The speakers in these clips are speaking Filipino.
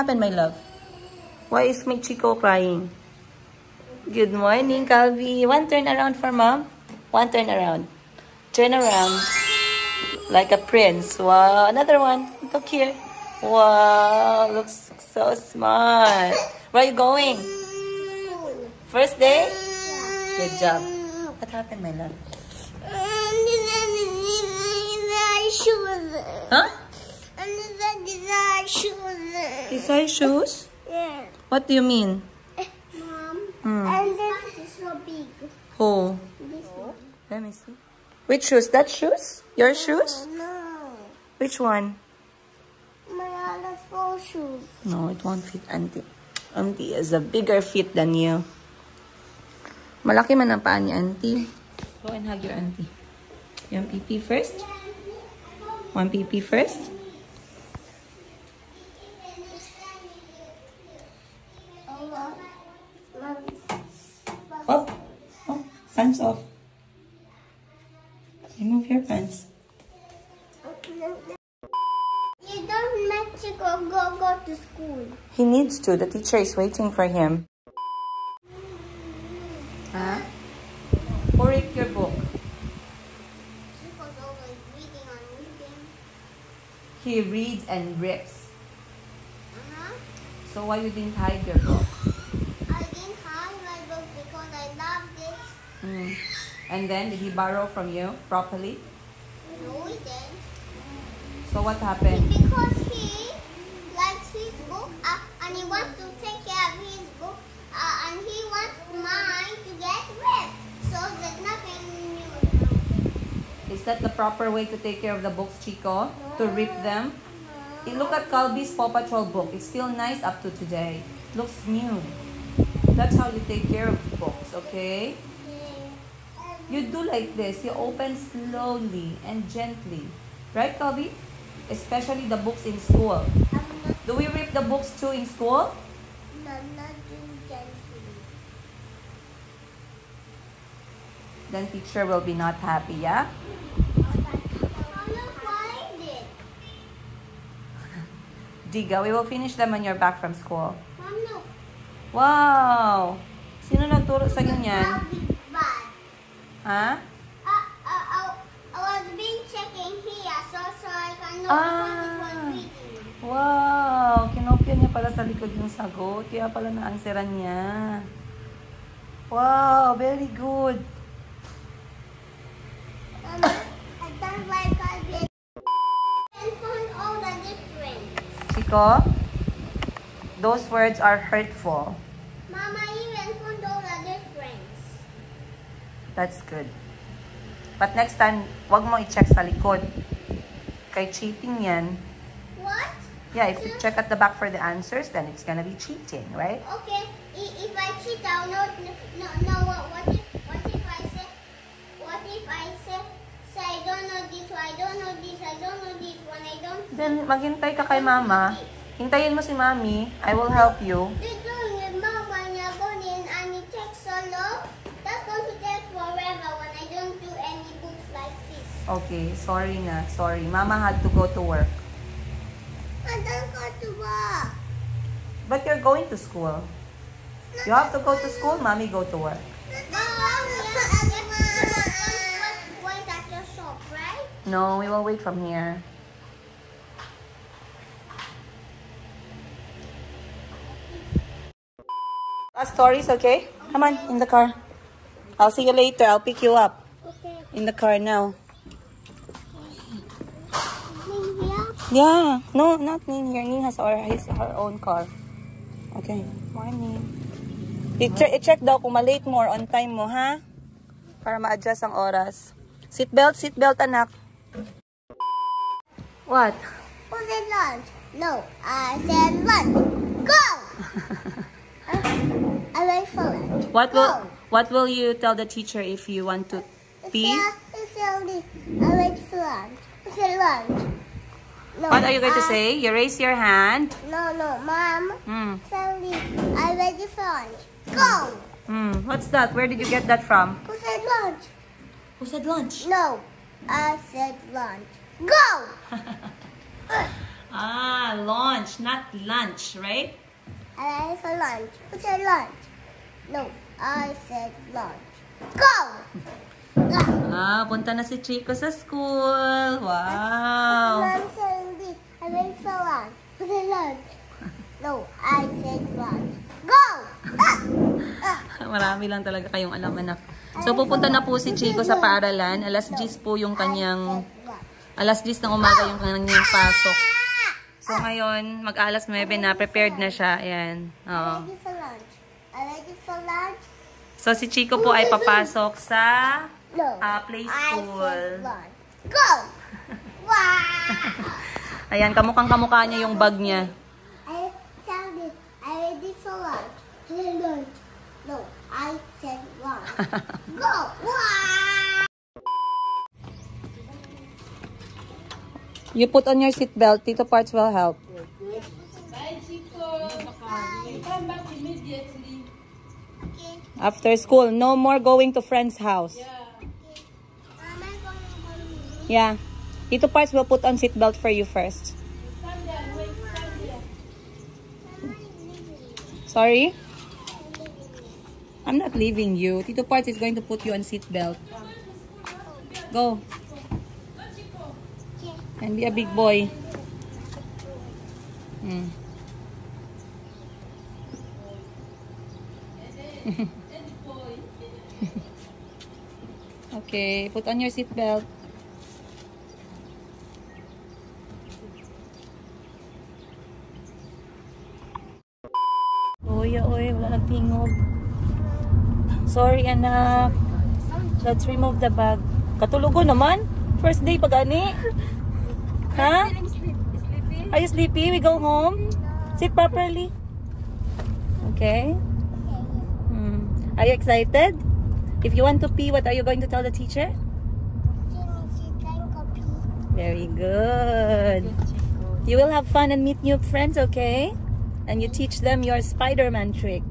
happened, my love? Why is my Chico crying? Good morning, Calvi. One turn around for mom. One turn around. Turn around. Like a prince. Wow. Another one. Look here. Wow. Looks so smart. Where are you going? First day? Good job. What happened, my love? Huh? Desire shoes? Yeah. What do you mean? Mom. And this is so big. Oh. This one. Let me see. Which shoes? That shoes? Your shoes? No. Which one? My other school shoes. No, it won't fit Auntie. Auntie is a bigger fit than you. Malaki man ang paa ni Auntie. Go and hug your Auntie. You want pee-pee first? Want pee-pee first? Oh, oh, pants off. Remove your pants. You don't let Chico go to school. He needs to. The teacher is waiting for him. Huh? Or read your book. Chico's always reading and reading. He reads and rips. Uh-huh. So why you didn't hide your book? I didn't hide my book because I loved it. And then, did he borrow from you properly? No, he didn't. So what happened? Because he likes his book and he wants to take care of his book and he wants mine to get ripped. So there's nothing new. Is that the proper way to take care of the books, Chico? To rip them? Look at Calvi's Paw Patrol book. It's still nice up to today. Looks new. That's how you take care of books, okay? You do like this. You open slowly and gently. Right, Calvi? Especially the books in school. Do we rip the books too in school? No, not doing gently. Then teacher will be not happy, yeah? Diga, we will finish them when you're back from school. Mom, no. Wow! Sino nagturo sa ganyan? Bad. Ha? I was being checking here so I can know what it was reading. Wow! Kinopya niya pala sa likod yung sagot. Kaya pala na-answeran niya. Wow! Very good. I don't like it. And found all the difference. Chico, those words are hurtful. Mama even found all the difference. That's good. But next time, wag mo i-check sa likod. Kay cheating yan. What? Yeah, if you check at the back for the answers, then it's gonna be cheating, right? Okay, if I cheat, I'll know what if I say I don't know this, I don't know this, I don't know this, when I don't see. Then, maghintay ka kay mama. Hintayin mo si mami. I will help you. You're doing it, Mom, when you're going in and it takes so long. That's going to take forever when I don't do any books like this. Okay, sorry na. Sorry. Mama had to go to work. I don't go to work. But you're going to school. You have to go to school, mommy go to work. Mom, wait at your shop, right? No, we will wait from here. Last stories, okay? Come on, in the car. I'll see you later. I'll pick you up. Okay. In the car now. Here? Yeah. No, not Ning here. Ning has her own car. Okay. Morning. I-check daw kung ma-late mo or on time mo, ha? Para ma-adjust ang oras. Seatbelt, anak. What? Who said lunch? No, I said lunch. Go! I wait for lunch. What will you tell the teacher if you want to pee? I wait for lunch. I said lunch. No, What are you going to say? You raise your hand. No, Mom. Sorry, I ready for lunch. Go! What's that? Where did you get that from? Who said lunch? Who said lunch? No, I said lunch. Go! Ah, launch, not lunch, right? I said lunch. Who said lunch? No, I said lunch. Go! Ah, punta na si Chico sa school. Wow. Mom said this. I went for lunch. Who said lunch? No, I said lunch. Go! Marami lang talaga kayong alam, anak. So, pupunta na po si Chico sa paaralan. Alas 10 po yung kanyang... Alas 10 ng umaga yung kanyang pasok. So, ngayon, mag-alas 9 na. Prepared na siya. Ayan. Oh. Ready for lunch. Ready for lunch? So, si Chico po ay papasok sa play I said school. lunch. Go! Wow! Ayan, kamukhang-kamukha niya yung bag niya. I said this. I ready for lunch. I said lunch. No, I said lunch. Go! Wow! You put on your seatbelt. Tito Parts will help. Bye, Chico. Come back immediately. Okay. After school, no more going to friend's house. Yeah. Am I going to Yeah. Tito Parts will put on seatbelt for you first. Stand there. Wait, stand there. Sorry? I'm not leaving you. Tito Parts is going to put you on seatbelt. Go. And be a big boy. Okay, put on your seatbelt. Oy, wala nagtingog. Sorry, anak. Let's remove the bag. Katulugo naman. First day pag ani. Huh? Are you sleepy? We go home? Sit properly. Okay. Are you excited? If you want to pee, what are you going to tell the teacher? Very good. You will have fun and meet new friends, okay? And you teach them your Spider-Man trick.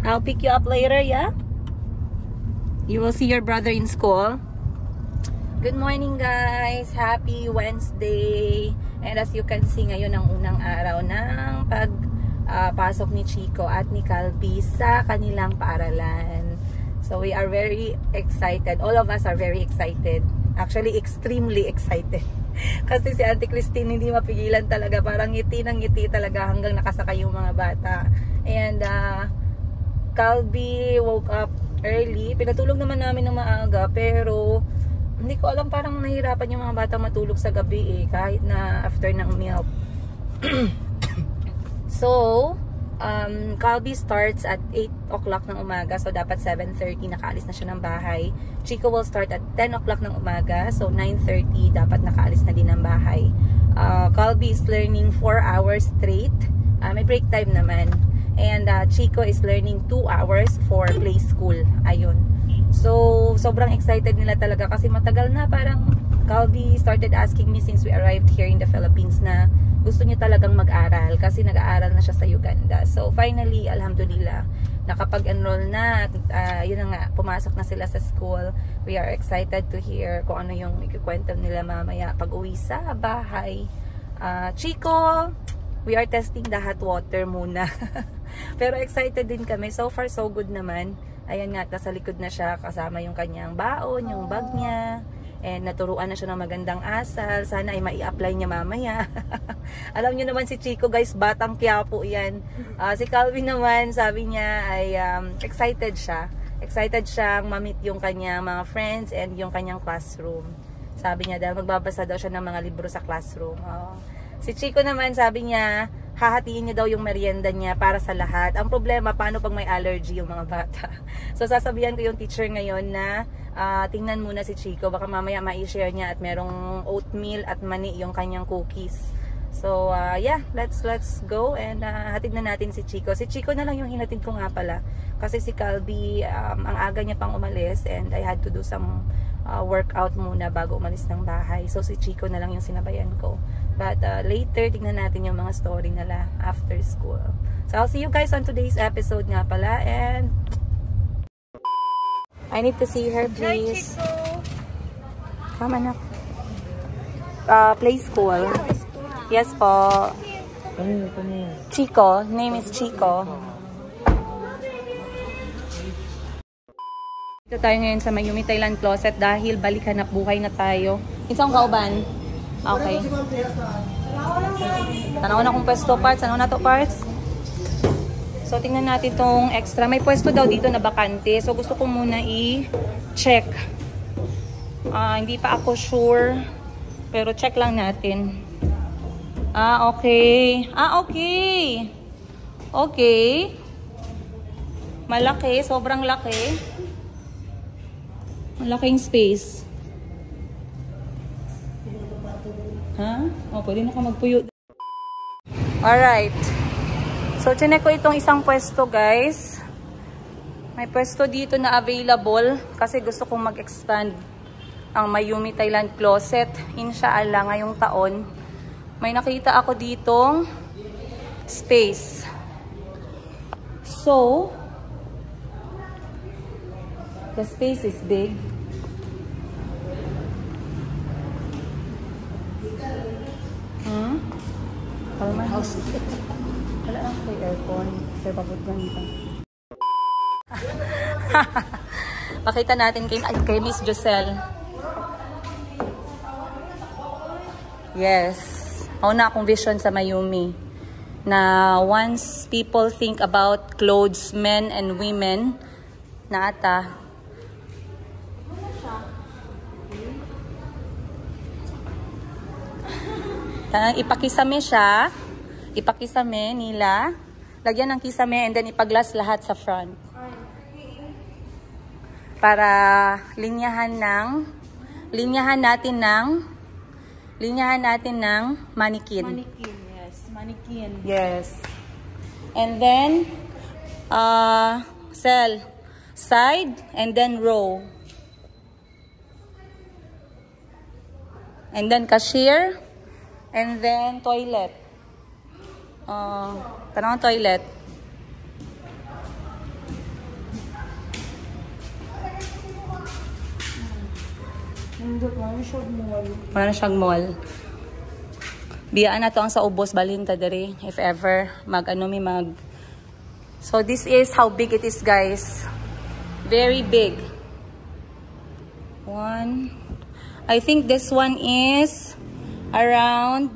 I'll pick you up later, yeah? You will see your brother in school. Good morning, guys! Happy Wednesday! And as you can see, ngayon ang unang araw ng pagpasok ni Chico at ni Calby sa kanilang paaralan. So we are very excited. All of us are very excited. Actually, extremely excited. Kasi si Auntie Christine hindi mapigilan talaga. Parang ngiti ng ngiti talaga hanggang nakasakay yung mga bata. And Calby woke up early. Pinatulog naman namin ng maaga, pero hindi ko alam, parang nahirapan yung mga bata matulog sa gabi kahit na after ng milk. So, Calby starts at 8 o'clock ng umaga. So, dapat 7:30 nakaalis na siya ng bahay. Chico will start at 10 o'clock ng umaga. So, 9:30 dapat nakaalis na din ng bahay. Calby is learning 4 hours straight. May break time naman. And Chico is learning 2 hours for play school. Ayun. So, sobrang excited nila talaga kasi matagal na, parang Calby started asking me since we arrived here in the Philippines na gusto niya talagang mag-aral kasi nag-aaral na siya sa Uganda. So, finally, alhamdulillah, nakapag-enroll na at yun na nga, pumasok na sila sa school. We are excited to hear kung ano yung ikukwento nila mamaya pag uwi sa bahay. Chico, we are testing the hot water muna. Pero excited din kami. So far, so good naman. Ayan nga, nasa likod na siya kasama yung kanyang baon, yung bag niya. And naturuan na siya ng magandang asal. Sana ay mai-apply niya mamaya. Alam niyo naman si Chico, guys, batang Quiapo yan. Si Calvin naman, sabi niya ay excited siya. Excited siyang ma-meet yung kanyang mga friends and yung kanyang classroom. Sabi niya dahil magbabasa daw siya ng mga libro sa classroom. Si Chico naman, sabi niya, hahatiin niya daw yung merienda niya para sa lahat. Ang problema, paano pag may allergy yung mga bata? So, sasabihan ko yung teacher ngayon na tingnan muna si Chico. Baka mamaya ma-share niya at merong oatmeal at mani yung kanyang cookies. So, yeah, let's go and hatid na natin si Chico. Si Chico na lang yung hinatid ko nga pala. Kasi si Calby, ang aga niya pang umalis and I had to do some workout muna bago umalis ng bahay. So, si Chico na lang yung sinabayan ko. But later, tignan natin yung mga story nila after school. So, I'll see you guys on today's episode nga pala. And I need to see her, please. Hi, Chico. Come, anak. play school. Yes po. Chico. Name is Chico. Dito tayo ngayon sa Mayumi Thailand Closet dahil balik hanap buhay na tayo. Isang kauban. Okay. Tanaw na kung pwesto parts. Ano na to parts? So tingnan natin tong extra. May pwesto daw dito na bakante. So gusto ko muna i-check. Hindi pa ako sure. Pero check lang natin. Okay. Okay. Okay. Malaki. Sobrang laki. Malaking space. Ha? Pwede na ka magpuyo. Alright. So, chinek ko itong isang pwesto, guys. May pwesto dito na available kasi gusto kong mag-expand ang Mayumi Thailand Closet. Inshallah, ngayong taon. May nakita ako ditong space. So, the space is big. Para my house. Wala lang ko aircon. Kaya pabot ganito. Pakita natin kay Miss Giselle. Yes. Una akong vision sa Mayumi. Na once people think about clothes, men and women, na ata, ipakisame siya. Ipakisame nila. Lagyan ng kisame and then ipaglas lahat sa front. Para linyahan natin ng mannequin. Mannequin, yes. Mannequin. Yes. And then cell side and then row. And then cashier. And then, toilet. Tanong ang toilet. Wala na siyang mall. Biyaan na to ang sa ubos, balhin ta dere. If ever, So, this is how big it is, guys. Very big. I think this one is around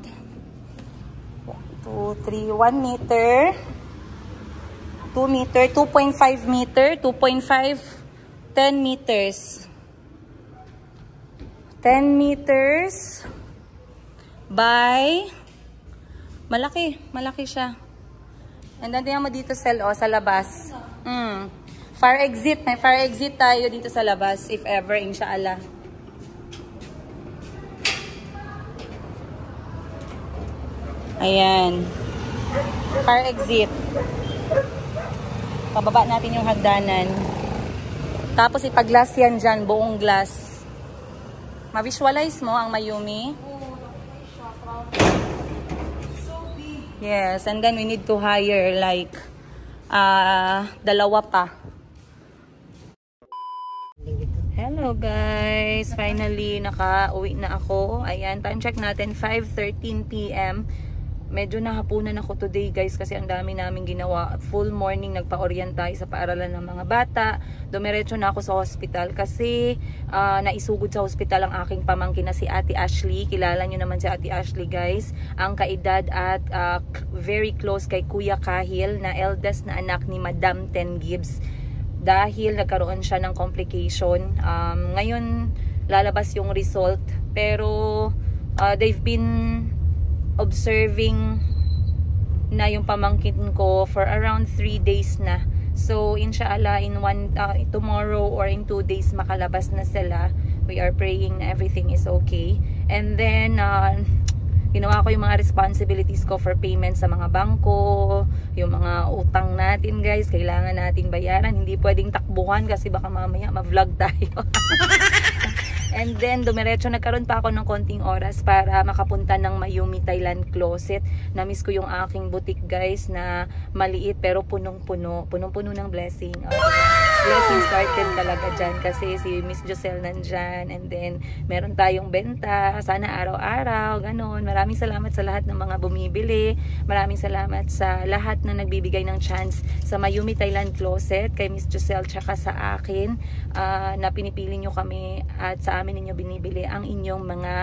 1 meter, 2 meter, 2.5 meter, 2.5, 10 meters. 10 meters by, malaki siya. And then tingnan mo dito sa labas. Fire exit, may fire exit tayo dito sa labas if ever, inshallah. Ayan. Fire exit. Pababa natin yung hagdanan. Tapos ipag-glass yan dyan, buong glass. Ma-visualize mo ang Mayumi. Yes, and then we need to hire like 2 pa. Hello guys! Finally, naka-uwi na ako. Ayan, time check natin, 5:13 PM. Medyo nahapunan ako today guys kasi ang dami namin ginawa. Full morning nagpa-orient tayo sa paaralan ng mga bata. Dumiretso na ako sa hospital kasi naisugod sa hospital ang aking pamangkin na si Ate Ashley. Kilala nyo naman si Ate Ashley guys. Ang kaedad at very close kay Kuya Kahil na eldest na anak ni Madam Ten Gibbs. Dahil nagkaroon siya ng complication. Ngayon lalabas yung result. Pero they've been observing na yung pamangkin ko for around 3 days na. So inshallah in tomorrow or in 2 days makalabas na sila. We are praying na everything is okay. And then ginawa ko yung mga responsibilities ko for payment sa mga bangko, yung mga utang natin guys, kailangan nating bayaran. Hindi pwedeng takbuhan kasi baka mamaya ma-vlog tayo. And then, dumiretso, nagkaroon pa ako ng konting oras para makapunta ng Mayumi Thailand Closet. Namiss ko yung aking boutique guys na maliit pero punong-puno. Punong-puno ng blessing. blessing started talaga dyan kasi si Miss Joselle nandyan, and then meron tayong benta, sana araw-araw, ganun. Maraming salamat sa lahat ng mga bumibili, maraming salamat sa lahat na nagbibigay ng chance sa Mayumi Thailand Closet, kay Miss Joselle tsaka sa akin, na pinipili nyo kami at sa amin ninyo binibili ang inyong mga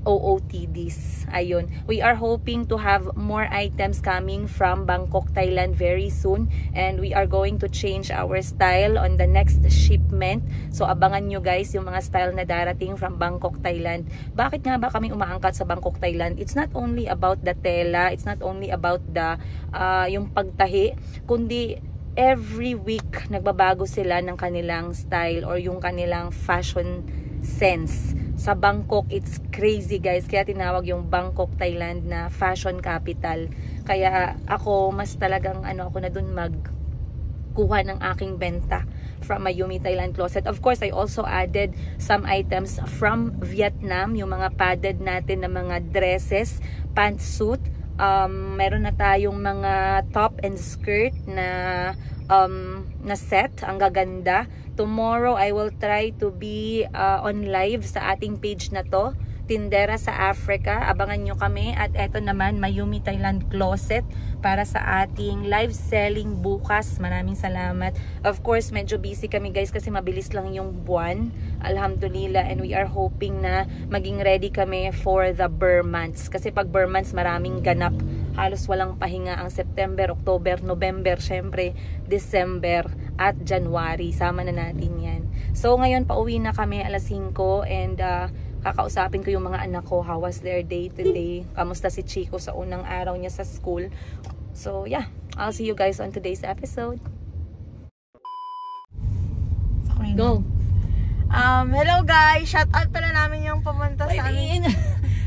OOTDs. Ayun. We are hoping to have more items coming from Bangkok, Thailand very soon, and we are going to change our style on the next shipment. So abangan nyo guys yung mga style na darating from Bangkok, Thailand. Bakit nga ba kami umaangkat sa Bangkok, Thailand? It's not only about the tela, it's not only about the yung pagtahi, kundi every week nagbabago sila ng kanilang style or yung kanilang fashion sense. Sa Bangkok, it's crazy guys. Kaya tinawag yung Bangkok, Thailand na fashion capital. Kaya ako, mas talagang ako na dun magkuha ng aking benta from Mayumi Thailand Closet. Of course, I also added some items from Vietnam. Yung mga padded natin na mga dresses, pantsuit. Meron na tayong mga top and skirt na set. Ang gaganda. Tomorrow, I will try to be on live sa ating page na to, Tindera sa Africa. Abangan nyo kami. At eto naman, Mayumi Thailand Closet para sa ating live selling bukas. Maraming salamat. Of course, medyo busy kami guys kasi mabilis lang yung buwan. Alhamdulillah. And we are hoping na maging ready kami for the Burr months. Kasi pag Burr months, maraming ganap. Halos walang pahinga ang September, October, November, syempre December at January. Sama na natin yan. So ngayon pauwi na kami alas 5 and kakausapin ko yung mga anak ko. How was their day today? Kamusta si Chico sa unang araw niya sa school? So yeah, I'll see you guys on today's episode. Go! Hello guys! Shout out pala namin yung pumunta sa amin.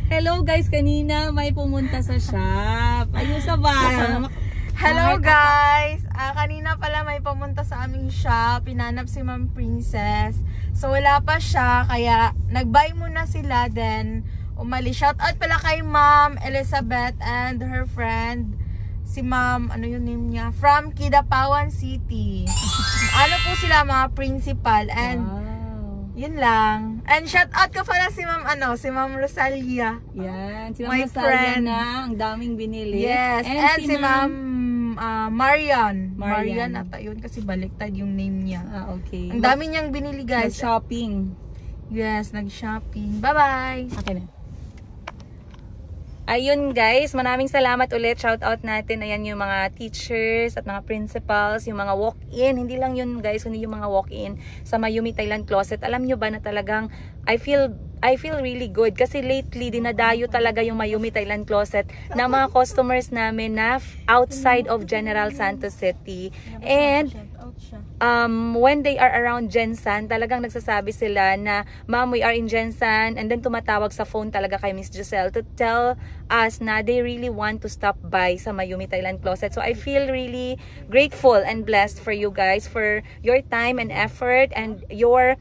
Hello guys, kanina may pumunta sa shop. Ayun sa bar. Hello guys! Kanina pala may pumunta sa aming shop. Pinanap si Ma'am Princess. So wala pa siya, kaya nag-buy muna sila, then umalis. Shout out pala kay Ma'am Elizabeth and her friend, si Ma'am, ano yung name niya? From Kidapawan City. Ano po sila, mga principal, and yun lang. And shout out ko pala si Ma'am si Ma'am Rosalia. Yan, si Ma'am Rosalia na ang daming binili. Yes, and si Ma'am Marian ata yun kasi baliktad yung name niya. Okay. Ang dami niyang binili guys. Nag-shopping. Yes, nag-shopping. Bye-bye. Okay na. Ayun guys, maraming salamat ulit. Shout out natin. Ayan yung mga teachers at mga principals, yung mga walk-in. Hindi lang yun guys, kundi yung mga walk-in sa Mayumi Thailand Closet. Alam nyo ba na talagang I feel really good kasi lately dinadayo talaga yung Mayumi Thailand Closet ng mga customers namin na outside of General Santos City. And when they are around Gensan, talagang nagsasabi sila na, Ma'am, we are in Gensan, and then tumatawag sa phone talaga kay Miss Joselle to tell us na they really want to stop by sa Mayumi Thailand Closet. So I feel really grateful and blessed for you guys for your time and effort and your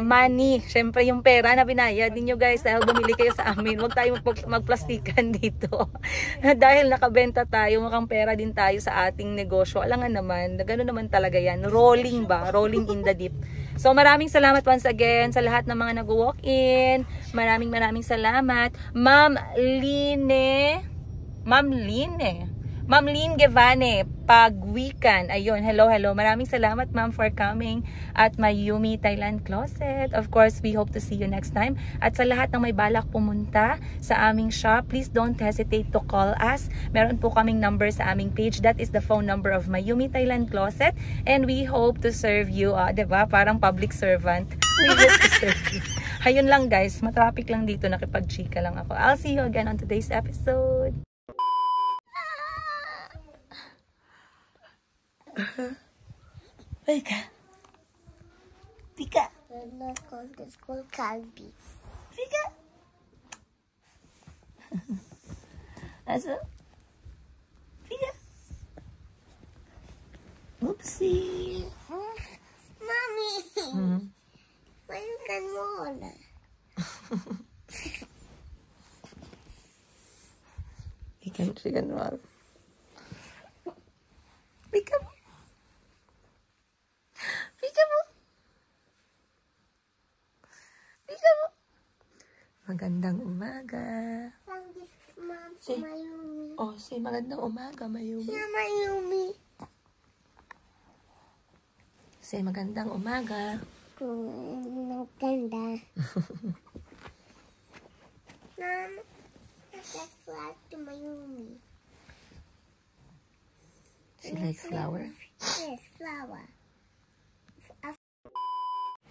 money. Syempre yung pera na binayad ninyo guys dahil bumili kayo sa amin. Huwag tayo magplastikan dito. Dahil nakabenta tayo, mukhang pera din tayo sa ating negosyo. Alangan naman, gano'n naman talaga yan. Rolling ba? Rolling in the deep. So maraming salamat once again sa lahat ng mga nag-walk-in. Maraming salamat. Ma'am Lynn Gevane, Pagwikan. Ayun, hello. Maraming salamat ma'am for coming at Mayumi Thailand Closet. Of course, we hope to see you next time. At sa lahat ng may balak pumunta sa aming shop, please don't hesitate to call us. Meron po kaming number sa aming page. That is the phone number of Mayumi Thailand Closet. And we hope to serve you. Diba? Parang public servant. We hope to serve you. Ayun lang guys, matraffic lang dito. Nakipag-chika lang ako. I'll see you again on today's episode. Pika. Let's go to school, Calbi. Pika. Also. Pika. Oopsie. Mommy. Why you can roll? She can roll. Pika. Magandang umaga. Thank you, Mom, Say- Mayumi. Oh, say magandang umaga, Mayumi. Yeah, Mayumi. Say magandang umaga. Maganda. Mom, that's flag to Mayumi. She likes flower? Yes, flower.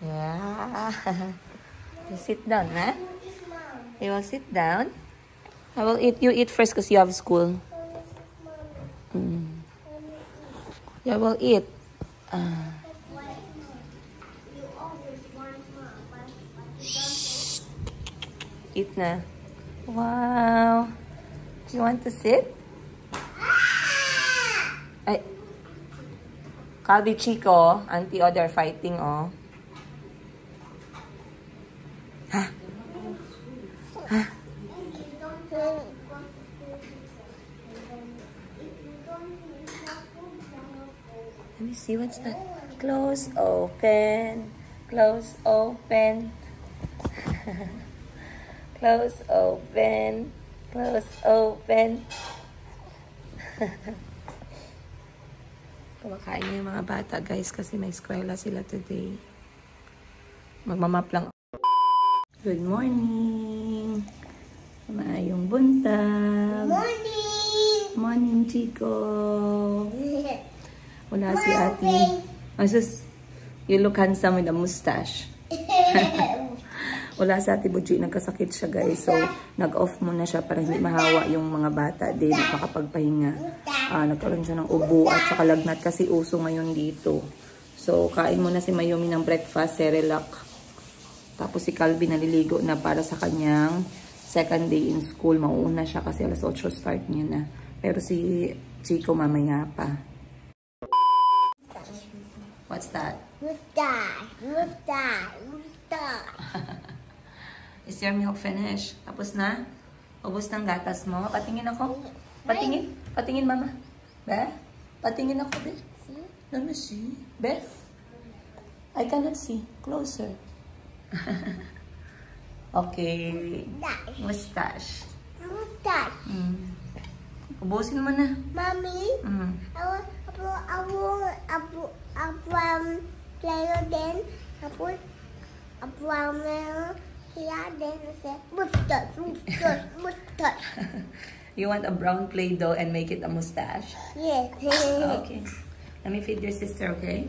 Yeah. You sit down, huh? You will sit down? I will eat. You eat first because you have school. Yeah, I will eat. Eat na. Wow. Do you want to sit? Ay. Calvi Chico, Auntie O, they're fighting, oh. Ha? Ha? Let me see, what's that? Close, open. Close, open. Close, open. Close, open. Kumakain na yung mga bata, guys, kasi may eskwela sila today. Magmamap lang. Good morning. Maayong buntag. Morning. Morning, Chico. Wala si ate. Asus, you look handsome with a mustache. Wala si ate Buji, nagkasakit siya, guys. So, nag-off muna siya para hindi mahawa yung mga bata din makapagpahinga. Nagkaroon siya ng ubo at saka lagnat kasi uso ngayon dito. So, kain muna si Mayumi ng breakfast, Cerelac. Tapos si Calvin naliligo na para sa kanyang second day in school. Mauuna siya kasi alas 8 start niya na. Pero si Chico mamaya pa. What's that? Mustache. Mustache. Mustache. Is your milk finished? Tapos na? Ubus ng gatas mo? Patingin ako? Patingin? Patingin, mama? Be? Patingin ako, Be? Let me see. Be? I cannot see. Closer. Okay. Mustache. Mustache. Ubusin mo na. Mommy, I will player then I put a brown here then I say mustache, mustache, mustache. You want a brown Play-Doh and make it a mustache? Yes. Okay. Let me feed your sister, okay?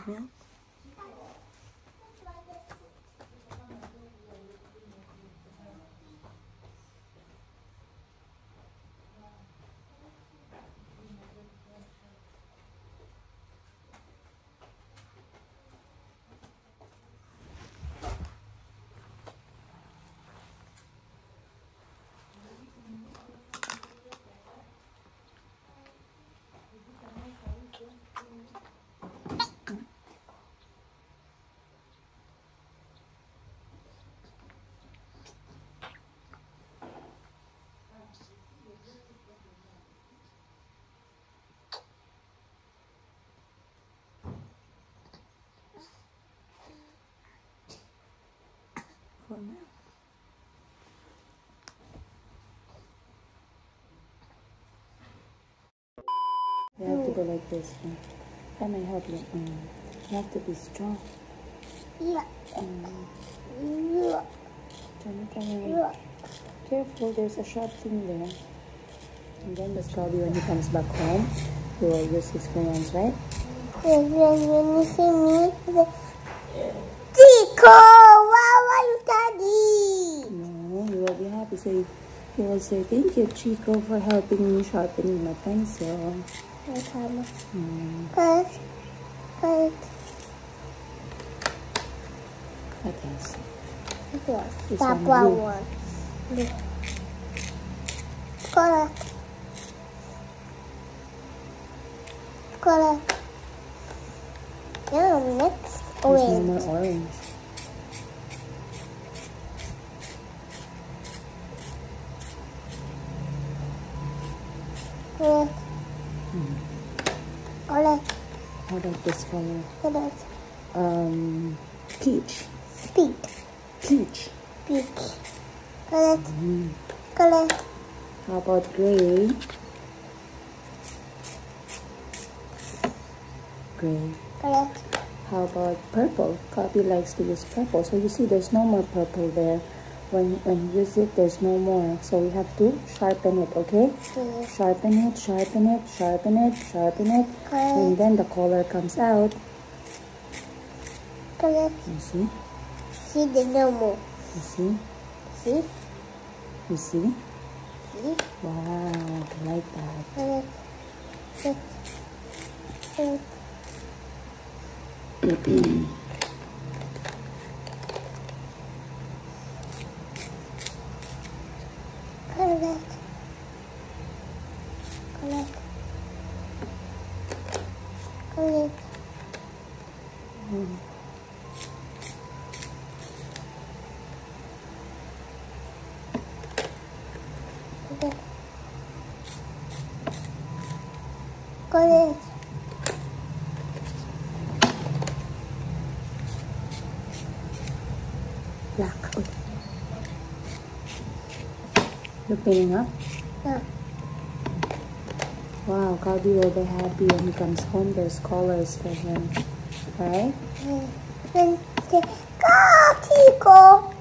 Milk? pencil now. You have to go like this. That might help you. You have to be strong. Yeah. Turn it around. Careful, there's a sharp thing there. And then this probably when he comes back home, he will use his crayons, right? When you see me, Chico, wow, are you daddy? No, he will be happy. So he will say, thank you, Chico, for helping me sharpening my pencil. Good. What else? Yes, This that one, one. Look. Correct. Yeah, next There's no orange. more orange. Correct. How about this color? Correct. Peach. Peach. Peach. Peach. Correct. Correct. How about gray? Gray. Correct. How about purple? Copy likes to use purple. So you see there's no more purple there. When you use it, there's no more. So we have to sharpen it, okay? Yes. Sharpen it, sharpen it, sharpen it, sharpen it. Correct. And then the color comes out. Correct. You see? See the no more. You see? See? You see? See? Wow, I like that. Correct. Correct. Correct. Correct. Correct. Correct. Correct. Correct. Black. Looking up. Yeah. Wow, Calby will be happy when he comes home. There's colors for him. Right? Then say, go, Chico.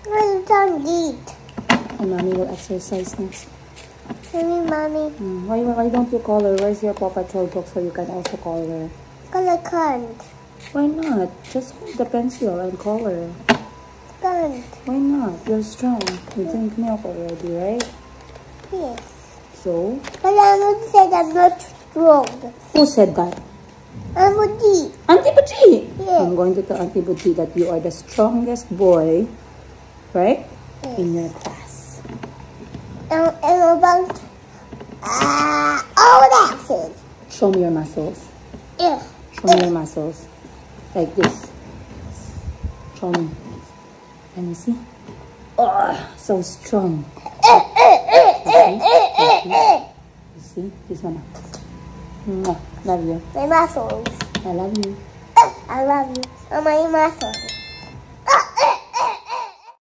Well done, eat. And mommy will exercise next. Mommy. Why don't you color? Where's your Paw Patrol book so you can also color? Color can't. Why not? Just hold the pencil and color. Can't. Why not? You're strong. You drink milk already, right? Yes. So? But I would say I'm not strong. Who said that? I would eat. Auntie Buchi! Yes. I'm going to tell Auntie Buchi that you are the strongest boy, right? Yes. In your class. And about all that thing. Show me your muscles. Yeah. Show me your muscles. Like this. Show me. Let me see. Oh, so strong. You see? Kiss mama. Mwah. Love you. My muscles. I love you. I love you. My muscles.